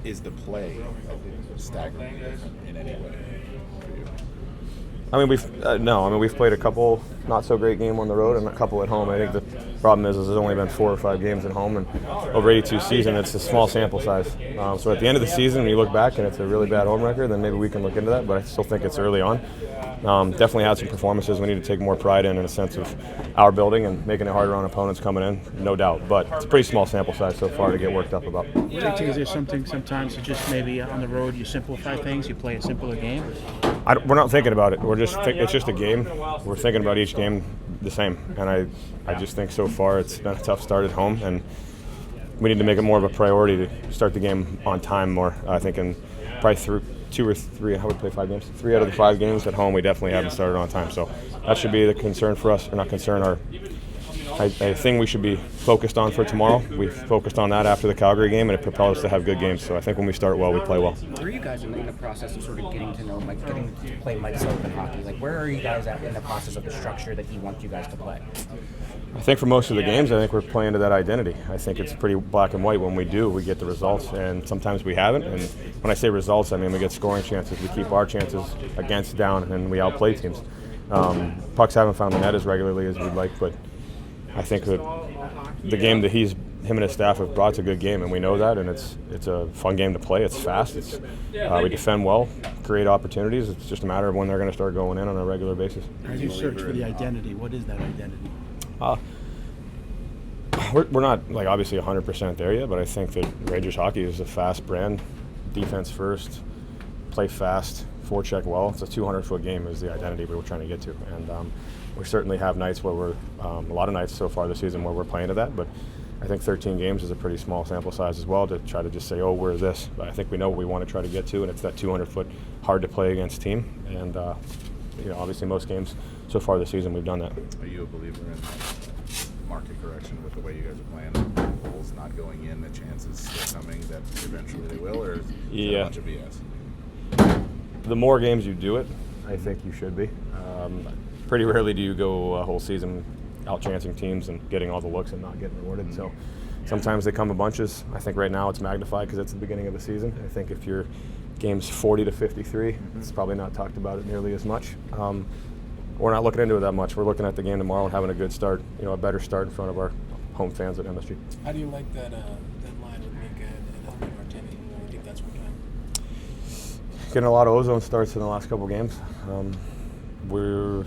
is the play staggering in any way for you? I mean, we've played a couple not so great games on the road and a couple at home. I think the problem is there's only been 4 or 5 games at home, and over 82 season, it's a small sample size. So at the end of the season, when you look back and it's a really bad home record, then maybe we can look into that. But I still think it's early on. Definitely had some performances we need to take more pride in a sense of our building and making it harder on opponents coming in, no doubt. But it's a pretty small sample size so far to get worked up about. JT, is there something sometimes you just maybe on the road you simplify things, you play a simpler game? We're not thinking about it. It's just a game. We're thinking about each game the same. And I just think so far it's been a tough start at home, and we need to make it more of a priority to start the game on time more. I think in probably through 2 or 3, how would we play 5 games? 3 out of the 5 games at home, we definitely haven't started on time. So that should be the concern for us, or not concern, a thing we should be focused on for tomorrow. We focused on that after the Calgary game, and it propelled us to have good games. So I think when we start well, we play well. Where are you guys in the process of sort of getting to know Mike, getting to play Mike Sullivan hockey? Like, where are you guys at in the process of the structure that he wants you guys to play? I think for most of the games, I think we're playing to that identity. I think it's pretty black and white. When we do, we get the results, and sometimes we haven't. And when I say results, I mean we get scoring chances. We keep our chances against down, and we outplay teams. Pucks haven't found the net as regularly as we'd like, but I think that the game that him and his staff have brought is a good game, and we know that, and it's a fun game to play. It's fast. We defend well, create opportunities. It's just a matter of when they're going to start going in on a regular basis. As you search for the identity, what is that identity? We're not obviously 100% there yet, but I think that Rangers hockey is a fast brand, defense first, play fast, forecheck well. It's a 200-foot game is the identity we're trying to get to, and we certainly have nights where we're a lot of nights so far this season where we're playing to that, but I think 13 games is a pretty small sample size as well to try to just say, oh, where's this? But I think we know what we want to try to get to, and it's that 200-foot hard to play against team, and obviously most games so far this season we've done that. Are you a believer in market correction with the way you guys are playing? Goals not going in, the chances still coming that eventually they will, or is it a bunch of BS? The more games you do it, I think you should be. Pretty rarely do you go a whole season out-chancing teams and getting all the looks and not getting rewarded. So sometimes they come in bunches. I think right now it's magnified because it's the beginning of the season. I think if your game's 40 to 53, it's probably not talked about it nearly as much. We're not looking into it that much. We're looking at the game tomorrow and having a good start, a better start in front of our home fans at MSG. How do you like that line with Mika and Helmy Martini? Do you think that's working out? Getting a lot of ozone starts in the last couple games. We're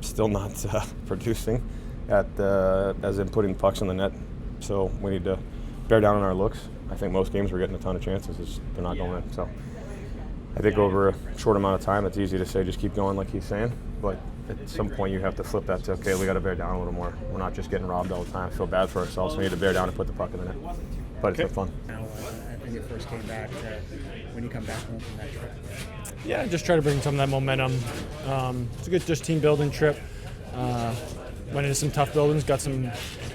still not producing as in putting pucks in the net, so we need to bear down on our looks. I think most games we're getting a ton of chances, they're not going in. So I think over a short amount of time, it's easy to say just keep going like he's saying, but at some point you have to flip that to, okay, we got to bear down a little more. We're not just getting robbed all the time. I feel bad for ourselves. We need to bear down and put the puck in the net. But it's been fun. Now, when you first came back, when you come back home from that trip? Yeah, just try to bring some of that momentum. It's a good just team building trip. Went into some tough buildings, got some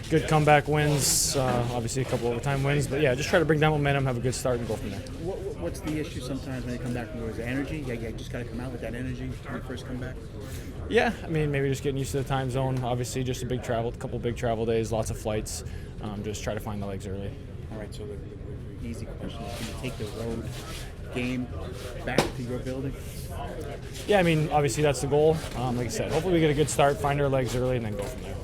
good comeback wins, obviously a couple overtime wins. But yeah, just try to bring that momentum, have a good start, and go from there. What's the issue sometimes when you come back from the energy? Yeah, you just got to come out with that energy when you first come back? Yeah, I mean, maybe just getting used to the time zone. Obviously, just a couple big travel days, lots of flights. Just try to find the legs early. All right, so the easy question is, can you take the road game back to your building? Yeah, I mean, obviously that's the goal. Like I said, hopefully we get a good start, find our legs early, and then go from there.